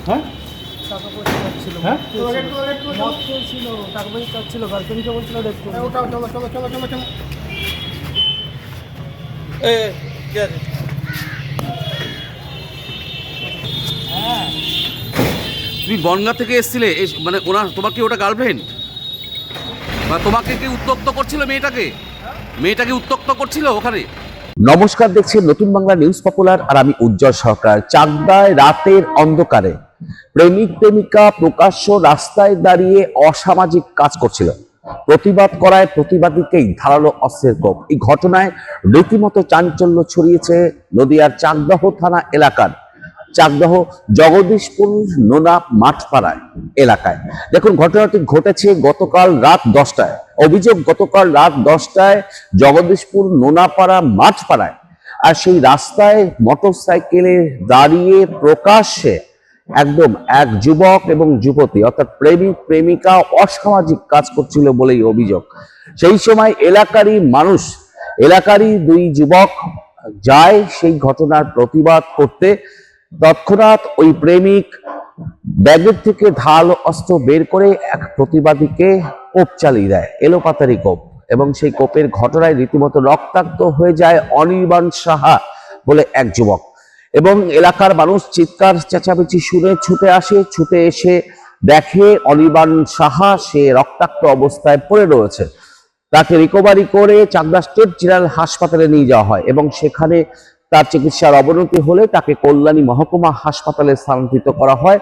হ্যাঁ টাকা পয়সা চাচ্ছিল, হ্যাঁ? মদ খেয়েছিল, টাকা পয়সা চাচ্ছিল, গার্লফ্রেন্ডকে বলছিল রেপ করবে। তুমি বনগাঁ থেকে এসেছিলে, মানে ওনার তোমার কি ওটা গার্লফ্রেন্ড? বা তোমাকে কি উত্ত্যক্ত করছিল মেয়েটাকে উত্ত্যক্ত করছিল ওখানে? নমস্কার, দেখছেন নতুন বাংলা নিউজ পপুলার আর আমি উজ্জ্বল সরকার। চাকদায় রাতের অন্ধকারে প্রেমিক প্রেমিকা প্রকাশ্য রাস্তায় দাঁড়িয়ে অসামাজিক কাজ করছিল। প্রতিবাদ করায় প্রতিবাদীকেই ধারালো অস্ত্রের কোপ। এই ঘটনায় রীতিমতো চাঞ্চল্য ছড়িয়েছে নদিয়ার চাকদাহ থানা এলাকার চাকদাহ জগদীশপুর নোনা মাঠপাড়ায় এলাকায়। দেখুন, ঘটনাটি ঘটেছে গতকাল রাত 10টায়। অভিযোগ, গতকাল রাত 10টায় জগদীশপুর নোনাপাড়া মাঠপাড়ায় আর সেই রাস্তায় মোটরসাইকেলে দাঁড়িয়ে প্রকাশ্যে একদম এক যুবক এবং যুবতী অর্থাৎ প্রেমিক প্রেমিকা অসামাজিক কাজ করছিল বলেই অভিযোগ। সেই সময় এলাকারই দুই যুবক যায় সেই ঘটনার প্রতিবাদ করতে। তৎক্ষণাৎ ওই প্রেমিক ব্যাগের থেকে ধারালো অস্ত্র বের করে এক প্রতিবাদীকে কোপ চালিয়ে দেয়, এলোপাতারি কোপ, এবং সেই কোপের ঘটনায় রীতিমতো রক্তাক্ত হয়ে যায় অনির্বাণ সাহা বলে এক যুবক। এবং এলাকার মানুষ চিৎকার চেঁচামেচি শুনে ছুটে এসে দেখে অনির্বাণ সাহা সে রক্তাক্ত অবস্থায় পড়ে রয়েছে। তাকে রিকভারি করে চাকদা স্টেট জেনারেল হাসপাতালে নিয়ে যাওয়া হয় এবং সেখানে তার চিকিৎসার অবনতি হলে তাকে কল্যাণী মহকুমা হাসপাতালে স্থানান্তরিত করা হয়।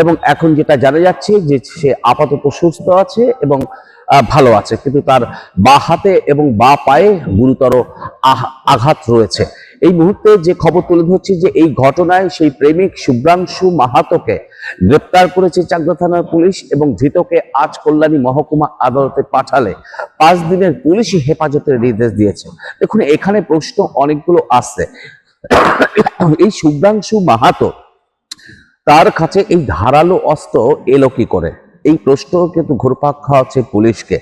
এবং এখন যেটা জানা যাচ্ছে যে সে আপাতত সুস্থ আছে এবং ভালো আছে, কিন্তু তার বা হাতে এবং বা পায়ে গুরুতর আঘাত রয়েছে। এই মুহূর্তে যে খবর তুলে ধরছি যে এই ঘটনায় সেই প্রেমিক শুভ্রাংশু মাহাতোকে গ্রেপ্তার করেছে চাকদা থানার পুলিশ এবং ধৃতকে আজ কল্যাণী মহকুমা আদালতে পাঠালে 5 দিনের পুলিশি হেফাজতের নির্দেশ দিয়েছে। দেখুন, এখানে প্রশ্ন অনেকগুলো আসছে। এই শুভ্রাংশু মাহাতো, তার কাছে এই ধারালো অস্ত্র এলো কি করে, এই প্রশ্ন কিন্তু ঘুরপাক খাওয়াচ্ছে পুলিশকে।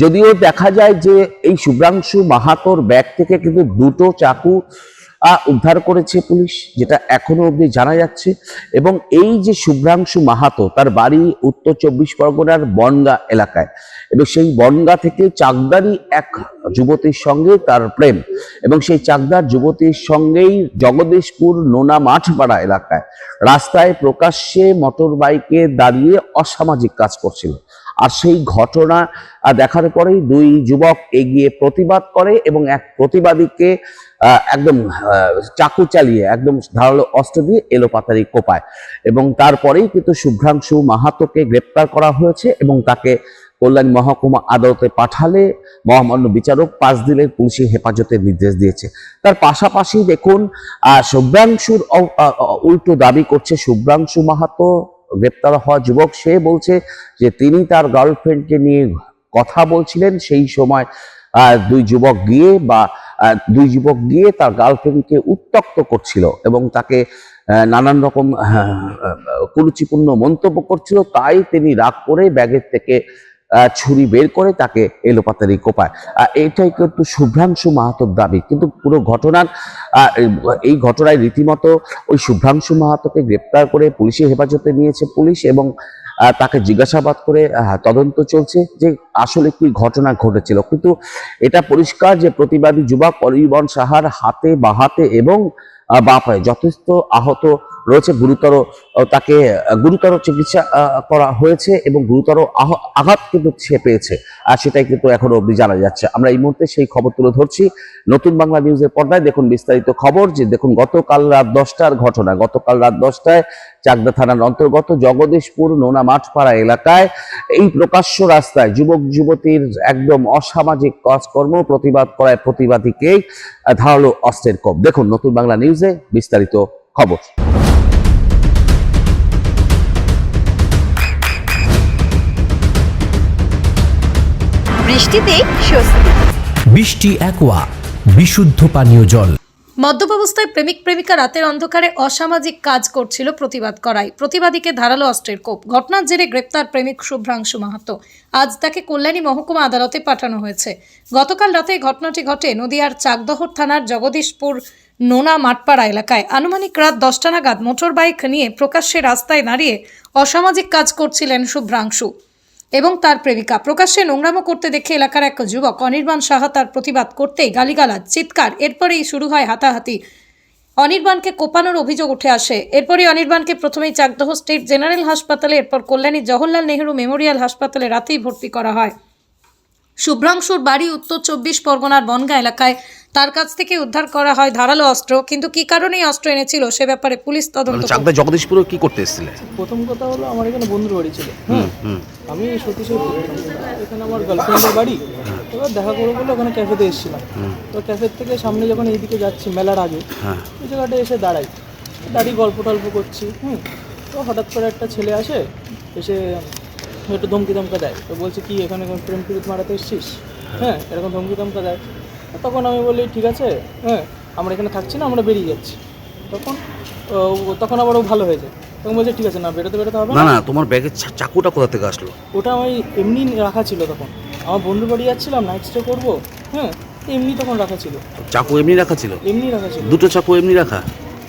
যদিও দেখা যায় যে এই শুভ্রাংশু মাহাতোর ব্যাগ থেকে কিন্তু 2টো চাকু উদ্ধার করেছে পুলিশ, যেটা এখনো অবধি জানা যাচ্ছে। এবং এই যে শুভ্রাংশু মাহাতো, তার বাড়ি উত্তর 24 পরগনার বনগাঁ এলাকায়, এবং সেই বনগাঁ থেকে চাকদারই এক যুবতীর সঙ্গে তার প্রেম, এবং সেই চাকদার যুবতীর সঙ্গেই জগদীশপুর নোনা মাঠপাড়া এলাকায় রাস্তায় প্রকাশ্যে মোটর বাইকে দাঁড়িয়ে অসামাজিক কাজ করছিল। আর সেই ঘটনা দেখার পরেই দুই যুবক এগিয়ে প্রতিবাদ করে এবং এক প্রতিবাদীকে একদম চাকু চালিয়ে একদম ধারালো অস্ত্র দিয়ে এলোপাতারি কোপায়। এবং তারপরেই কিন্তু শুভ্রাংশু মাহাতোকে গ্রেপ্তার করা হয়েছে এবং তাকে কল্যাণী মহকুমা আদালতে পাঠালে মহামান্য বিচারক 5 দিনের পুলিশি হেফাজতের নির্দেশ দিয়েছে। তার পাশাপাশি দেখুন, শুভ্রাংশুর উল্টো দাবি করছে শুভ্রাংশু মাহাতো, গ্রেপ্তার হওয়া যুবক। সে বলছে যে তিনি তার গার্লফ্রেন্ডকে নিয়ে কথা বলছিলেন, সেই সময় দুই যুবক গিয়ে তার গার্লফ্রেন্ডকে উত্ত্যক্ত করছিল এবং তাকে নানান রকম কুরুচিপূর্ণ মন্তব্য করছিল। তাই তিনি রাগ করে ব্যাগের থেকে ছুরি বের করে তাকে এলোপাতারি কোপায়। এটাই কিন্তু শুভ্রাংশু মাহাতোর দাবি। কিন্তু পুরো এই ঘটনায় রীতিমতো ওই শুভ্রাংশু মাহাতোকে গ্রেপ্তার করে পুলিশের হেফাজতে নিয়েছে পুলিশ এবং তাকে জিজ্ঞাসাবাদ করে তদন্ত চলছে যে আসলে কি ঘটনা ঘটেছিল। কিন্তু এটা পরিষ্কার যে প্রতিবাদী যুবক অনির্বাণ সাহার হাতে, বাঁ হাতে এবং বাঁ পায়ে যথেষ্ট আহত রয়েছে, তাকে গুরুতর চিকিৎসা করা হয়েছে এবং গুরুতর আঘাত কিন্তু সে পেয়েছে, আর সেটাই কিন্তু এখনো অবধি জানা যাচ্ছে। আমরা এই মুহূর্তে সেই খবর তুলে ধরছি নতুন বাংলা নিউজের পর্দায়। দেখুন বিস্তারিত খবর। যে দেখুন, গতকাল রাত 10টার ঘটনা। গতকাল রাত 10টায় চাকদা থানার অন্তর্গত জগদীশপুর নোনা মাঠপাড়া এলাকায় এই প্রকাশ্য রাস্তায় যুবক যুবতীর একদম অসামাজিক কাজকর্ম প্রতিবাদ করায় প্রতিবাদীকেই ধারালো অস্ত্রের কোপ। দেখুন নতুন বাংলা নিউজে বিস্তারিত খবর। বৃষ্টিতে স্বস্তি। বৃষ্টি অ্যাকোয়া, বিশুদ্ধ পানীয় জল। মদ্যপাবস্থায় প্রেমিক প্রেমিকা রাতের অন্ধকারে অসামাজিক কাজ করছিল, প্রতিবাদ করায় প্রতিবাদীকে ধারালো অস্ত্রের কোপ। ঘটনার জেরে গ্রেপ্তার প্রেমিক শুভ্রাংশু মাহাতো। আজ তাকে কল্যাণী মহকুমা আদালতে পাঠানো হয়েছে। গতকাল রাতে ঘটনাটি ঘটে নদিয়ার চাকদহ থানার জগদীশপুর নোনা মাঠপাড়া এলাকায়। আনুমানিক রাত 10টা নাগাদ মোটর বাইক নিয়ে প্রকাশ্যে রাস্তায় দাঁড়িয়ে অসামাজিক কাজ করছিলেন শুভ্রাংশু এবং তার প্রেমিকা। প্রকাশ্যে নোংরামো করতে দেখে এলাকার এক যুবক অনির্বাণ সাহা তার প্রতিবাদ করতেই গালিগালাজ, চিৎকার, এরপরেই শুরু হয় হাতাহাতি। অনির্বাণকে কোপানোর অভিযোগ উঠে আসে। এরপরই অনির্বাণকে প্রথমেই চাকদহ স্টেট জেনারেল হাসপাতালে, এরপর কল্যাণী জওহরলাল নেহরু মেমোরিয়াল হাসপাতালে রাতেই ভর্তি করা হয়। শুভ্রাংশুর বাড়ি উত্তর 24 পরগনার বনগাঁ এলাকায়। তার কাছ থেকে উদ্ধার করা হয় ধারালো অস্ত্র, কিন্তু কি কারণে এই অস্ত্র এনেছিল সে ব্যাপারে পুলিশ তদন্ত করছে। চাকদা জগদীশপুরে কি করতে এসেছিলে? প্রথম কথা হলো আমার এখানে বন্ধুর বাড়ি ছিল। আমি সতীশের এখানে আমার গার্লফ্রেন্ডের বাড়ি। এবার দেখা করে বলে ওখানে ক্যাফেতে এসেছিলাম। তো ক্যাফের থেকে সামনে যখন এইদিকে যাচ্ছি মেলার আগে, ওই জায়গাটা এসে দাঁড়িয়ে গল্প টল্প করছি। তো হঠাৎ করে একটা ছেলে আসে, এসে একটু ধমকি ধমকা দেয়। তো বলছে কি এখানে প্রেম প্রীত মারাতে এসছিস? এরকম ধমকি ধমকা দেয়। তখন আমি বলি ঠিক আছে, আমরা এখানে থাকছি না, আমরা বেরিয়ে যাচ্ছি। তখন আবার ও ভালো হয়ে যায়। তখন বলছে ঠিক আছে, না বেরোতে হবে না। তোমার ব্যাগের চাকুটা কোথা থেকে আসলো? ওটা আমি এমনি রাখা ছিল। তখন আমার বন্ধুর বাড়ি যাচ্ছিলাম, নাইট স্টে করবো, এমনি তখন রাখা ছিল। চাকু এমনি রাখা ছিল? এমনি রাখা ছিল। দুটো চাকু এমনি রাখা?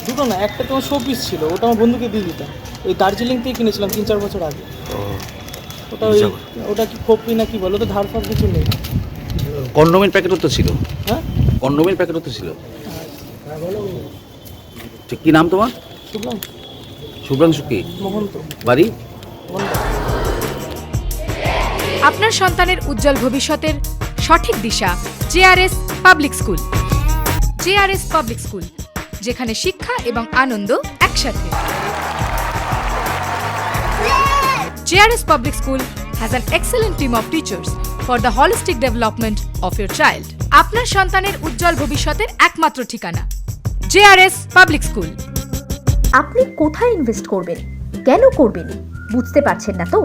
দুটো না, একটা তোমার শো পিস ছিল, ওটা আমার বন্ধুকে দিয়ে দিতাম। ওই দার্জিলিং থেকে কিনেছিলাম 3-4 বছর আগে। ওটা কি খোপি না কি বলো, তো ধার ফার কিছু নেই। কন্ডোমের প্যাকেটও তো ছিল? কন্ডোমের প্যাকেটও তো ছিল। ঠিক, কি নাম তোমার? শুভ্রাংশু কি? মহন্ত। বাড়ি? আপনার সন্তানের উজ্জ্বল ভবিষ্যতের সঠিক দিশা JRS public school. JRS public school, যেখানে শিক্ষা এবং আনন্দ একসাথে। JRS public school has an excellent team of teachers for the holistic development of your child. আপনার সন্তানের উজ্জ্বল ভবিষ্যতের একমাত্র ঠিকানা জেআরএস পাবলিক স্কুল। আপনি কোথায় ইনভেস্ট করবেন, কেন করবেন, বুঝতে পারছেন না তো?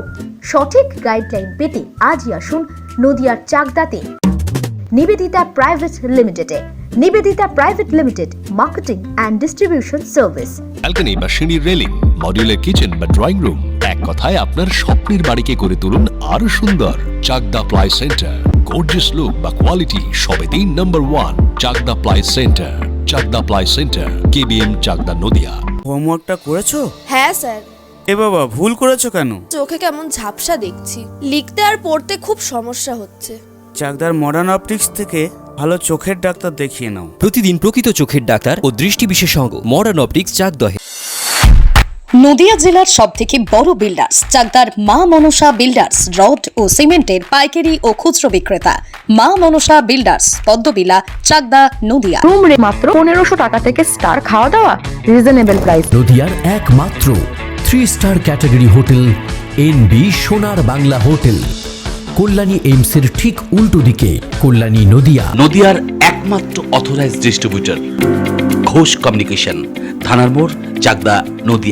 সঠিক গাইডলাইন পেতে আজই আসুন নদিয়ার চাকদাতে নিবেদিতা প্রাইভেট লিমিটেডে। Nivedita private limited, marketing and distribution service. Balcony বা সিঁড়ির রেলিং, মডিউলার কিচেন বা ড্রয়িং রুম, এক কথায় আপনার স্বপ্নের বাড়িকে করে তুলুন আরো সুন্দর। Chakdah ply centre, gorgeous look বা কোয়ালিটি সবে 3 number 1 Chakdah ply centre. Chakdah ply centre, KBM, Chakdah, Nadia. হোমওয়ার্কটা করেছো? হ্যাঁ স্যার। এ বাবা, ভুল করেছো কেন? চোখে কেমন ঝাপসা দেখছি, লিখতে আর পড়তে খুব সমস্যা হচ্ছে। চাকদার মডার্ন অপটিক্স থেকে ভালো চোখের ডাক্তার দেখিয়ে নাও। প্রতিদিন প্রকৃত চোখের ডাক্তার ও দৃষ্টি বিশেষজ্ঞ মডার্ন অপটিক্স চাকদহে। নদিয়া জেলার সবথেকে বড় বিল্ডার্স চাকদার মা মনসা বিল্ডার্স, রড ও সিমেন্টের পাইকারি ও খুচরো বিক্রেতা। মা মনসা বিল্ডার্স, পদ্মবিলা, চাকদা, নদিয়া। রুম রে মাত্র 1500 টাকা থেকে স্টার, খাওয়া দাওয়া রিজনেবল প্রাইস। নদিয়ার একমাত্র 3 স্টার ক্যাটাগরি হোটেল এনবি সোনার বাংলা হোটেল, কল্যাণী এইমসের ঠিক উল্টো দিকে, কল্যাণী, নদিয়া। নদিয়ার একমাত্র অথরাইজড ডিস্ট্রিবিউটর ঘোষ কমিউনিকেশন, থানার মোড়, চাকদা, নদিয়া।